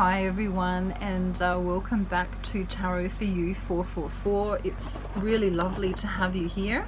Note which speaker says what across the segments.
Speaker 1: Hi everyone, and welcome back to Tarot for You 444. It's really lovely to have you here.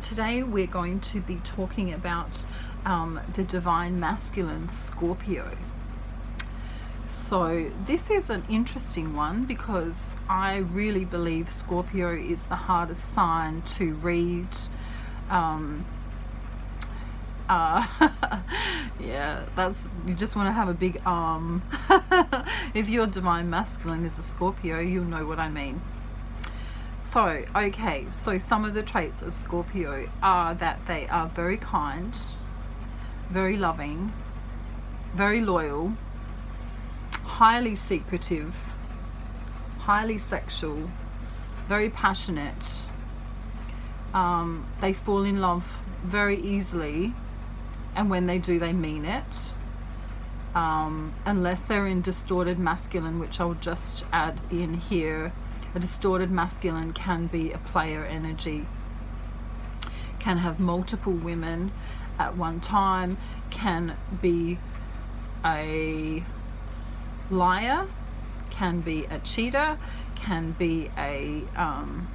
Speaker 1: Today we're going to be talking about the divine masculine Scorpio. So this is an interesting one because I really believe Scorpio is the hardest sign to read. Yeah, you just want to have a big if your divine masculine is a Scorpio, you'll know what I mean. So some of the traits of Scorpio are that they are very kind, very loving, very loyal, highly secretive, highly sexual, very passionate. They fall in love very easily, and when they do, they mean it, unless they're in distorted masculine, which I'll just add in here. A distorted masculine can be a player energy, can have multiple women at one time, can be a liar, can be a cheater, can be an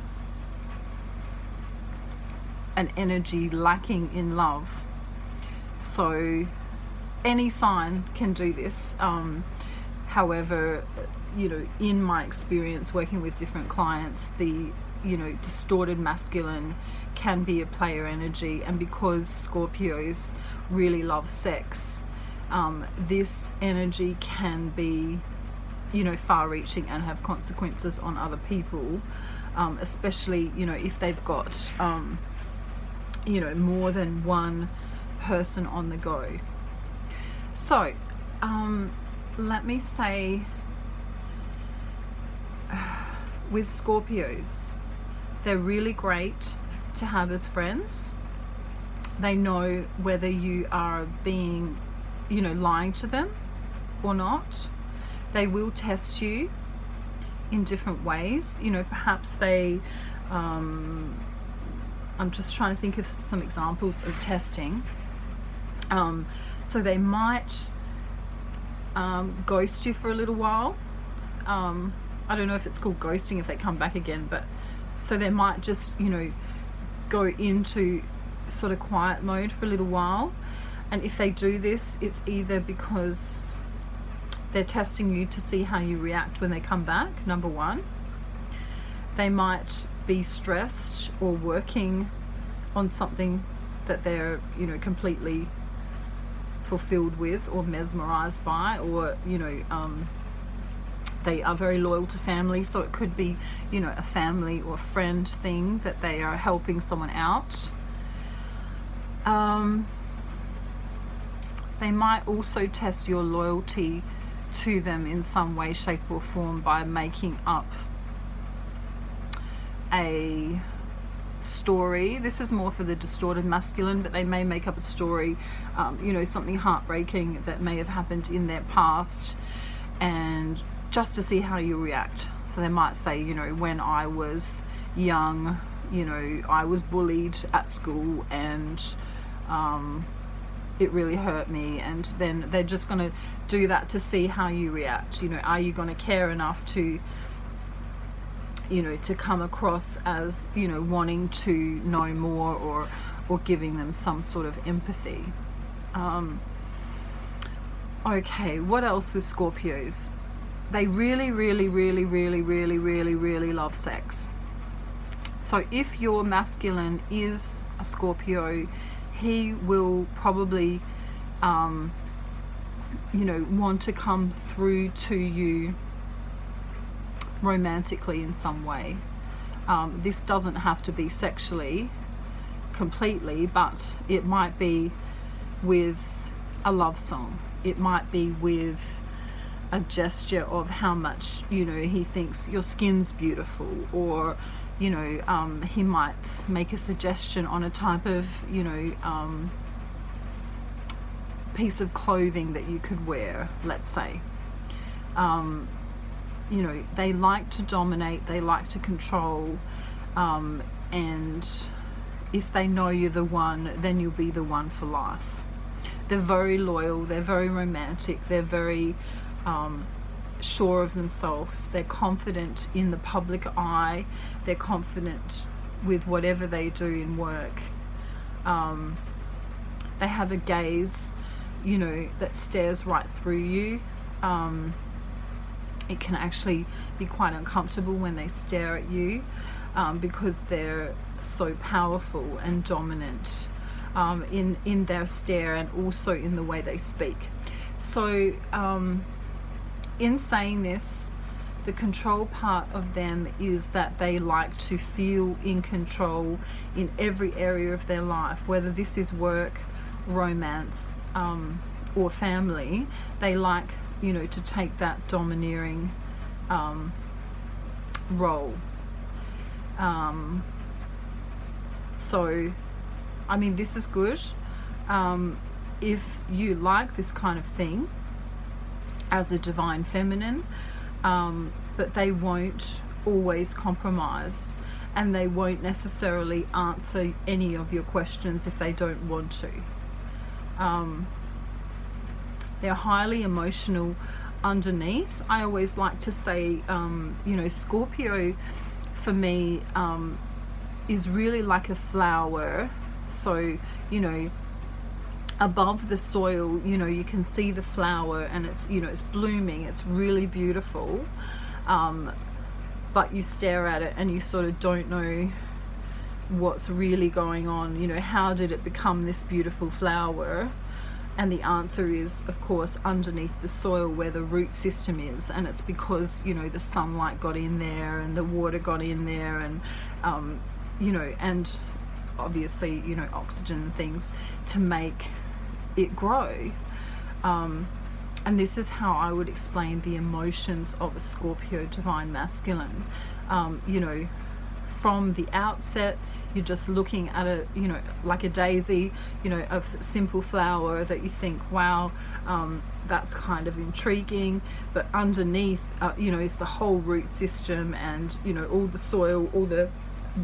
Speaker 1: energy lacking in love. So any sign can do this. However, in my experience working with different clients, the distorted masculine can be a player energy, and because Scorpios really love sex, this energy can be far-reaching and have consequences on other people, especially if they've got more than one person on the go. So let me say, with Scorpios, they're really great to have as friends. They know whether you are being lying to them or not. They will test you in different ways. Perhaps they I'm just trying to think of some examples of testing. So they might ghost you for a little while. I don't know if it's called ghosting if they come back again, but so they might just go into sort of quiet mode for a little while. And if they do this, it's either because they're testing you to see how you react when they come back, number one. They might be stressed or working on something that they're completely fulfilled with or mesmerized by, or they are very loyal to family, so it could be a family or friend thing that they are helping someone out. They might also test your loyalty to them in some way, shape or form by making up a story. This is more for the distorted masculine, but they may make up a story, something heartbreaking that may have happened in their past, and just to see how you react. So they might say, when I was young, I was bullied at school and it really hurt me, and then they're just going to do that to see how you react. Are you going to care enough to to come across as wanting to know more, or giving them some sort of empathy. Okay, what else with Scorpios? They really love sex. So if your masculine is a Scorpio, he will probably want to come through to you romantically in some way. This doesn't have to be sexually completely, but it might be with a love song. It might be with a gesture of how much he thinks your skin's beautiful, or he might make a suggestion on a type of piece of clothing that you could wear, let's say. They like to dominate, they like to control, and if they know you're the one, then you'll be the one for life. They're very loyal, they're very romantic, they're very sure of themselves. They're confident in the public eye. They're confident with whatever they do in work. They have a gaze, you know, that stares right through you. It can actually be quite uncomfortable when they stare at you, because they're so powerful and dominant in their stare, and also in the way they speak. So in saying this, the control part of them is that they like to feel in control in every area of their life, whether this is work, romance, or family. They like, you know, to take that domineering role. So, I mean, this is good. If you like this kind of thing as a divine feminine, but they won't always compromise, and they won't necessarily answer any of your questions if they don't want to. They're highly emotional underneath. I always like to say, you know, Scorpio for me is really like a flower. So, you know, above the soil, you know, you can see the flower, and it's, you know, it's blooming, it's really beautiful, but you stare at it and you sort of don't know what's really going on. You know, how did it become this beautiful flower? And the answer is, of course, underneath the soil where the root system is, and it's because, you know, the sunlight got in there and the water got in there, and you know, and obviously, you know, oxygen and things to make it grow. And this is how I would explain the emotions of a Scorpio divine masculine. You know, from the outset, you're just looking at a, you know, like a daisy, you know, a simple flower that you think, wow, that's kind of intriguing. But underneath, you know, is the whole root system, and, you know, all the soil, all the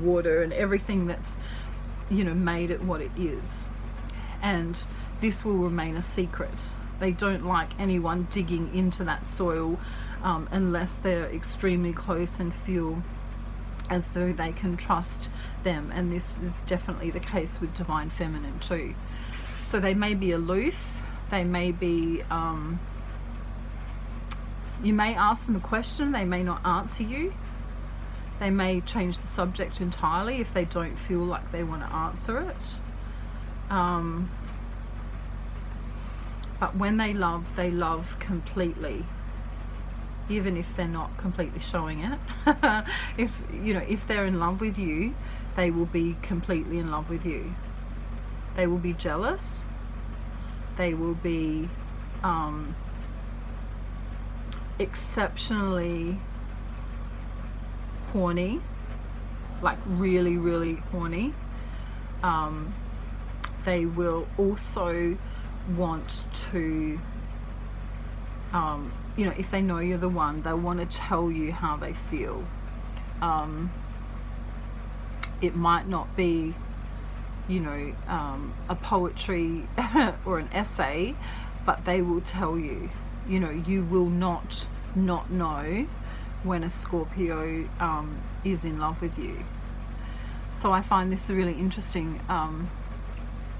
Speaker 1: water, and everything that's, you know, made it what it is. And this will remain a secret. They don't like anyone digging into that soil unless they're extremely close and feel as though they can trust them. And this is definitely the case with divine feminine too. So they may be aloof, they may be, you may ask them a question, they may not answer you. They may change the subject entirely if they don't feel like they want to answer it. But when they love completely, even if they're not completely showing it. If, you know, if they're in love with you, they will be completely in love with you. They will be jealous. They will be exceptionally horny, like really, really horny. They will also want to, you know, if they know you're the one, they want to tell you how they feel. It might not be, you know, a poetry or an essay, but they will tell you. You know, you will not know when a Scorpio is in love with you. So I find this really interesting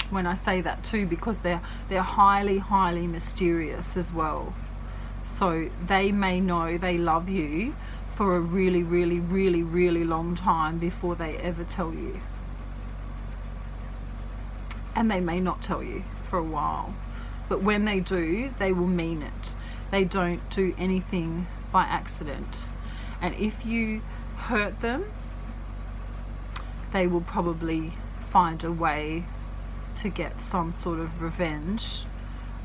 Speaker 1: when I say that too, because they're highly, highly mysterious as well. So they may know they love you for a really, really, really, really long time before they ever tell you. And they may not tell you for a while. But when they do, they will mean it. They don't do anything by accident. And if you hurt them, they will probably find a way to get some sort of revenge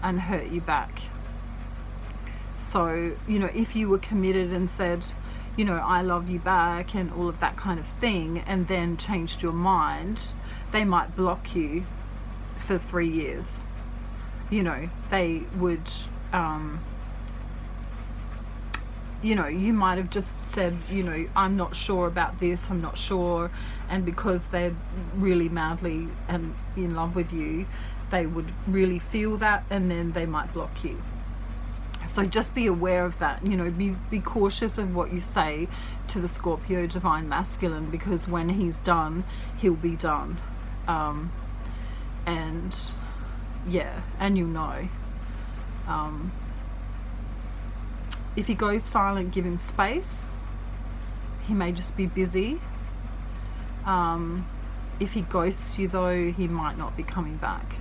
Speaker 1: and hurt you back. So, you know, if you were committed and said, you know, I love you back and all of that kind of thing, and then changed your mind, they might block you for 3 years. You know, they would, you know, you might have just said, you know, I'm not sure about this, I'm not sure. And because they're really madly and in love with you, they would really feel that, and then they might block you. So just be aware of that. You know, be cautious of what you say to the Scorpio divine masculine, because when he's done, he'll be done. And yeah, and you'll know. If he goes silent, give him space. He may just be busy. If he ghosts you though, he might not be coming back.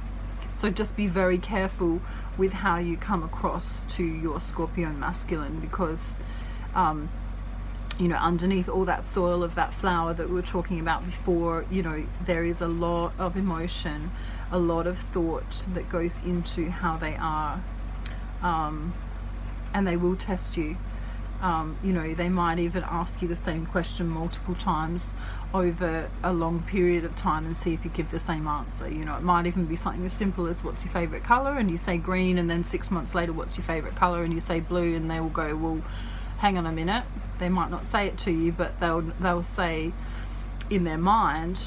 Speaker 1: So just be very careful with how you come across to your Scorpio masculine, because you know, underneath all that soil of that flower that we were talking about before, you know, there is a lot of emotion, a lot of thought that goes into how they are, and they will test you. You know, they might even ask you the same question multiple times over a long period of time and see if you give the same answer. You know, it might even be something as simple as, what's your favorite color? And you say green, and then 6 months later, what's your favorite color? And you say blue, and they will go, well, hang on a minute. They might not say it to you, but they'll say in their mind,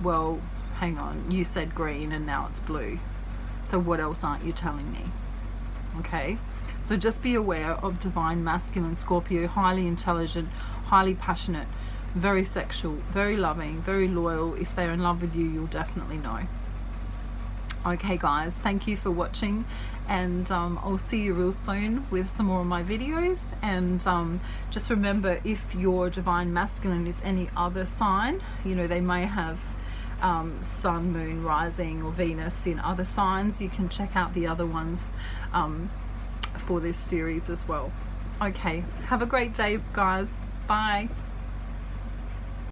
Speaker 1: well, hang on, you said green and now it's blue. So what else aren't you telling me? Okay. So just be aware of divine masculine Scorpio, highly intelligent, highly passionate, very sexual, very loving, very loyal. If they're in love with you, you'll definitely know. Okay guys, thank you for watching, and I'll see you real soon with some more of my videos. And just remember, if your divine masculine is any other sign, you know, they may have sun, moon, rising or Venus in other signs, you can check out the other ones for this series as well. Okay, have a great day guys. Bye.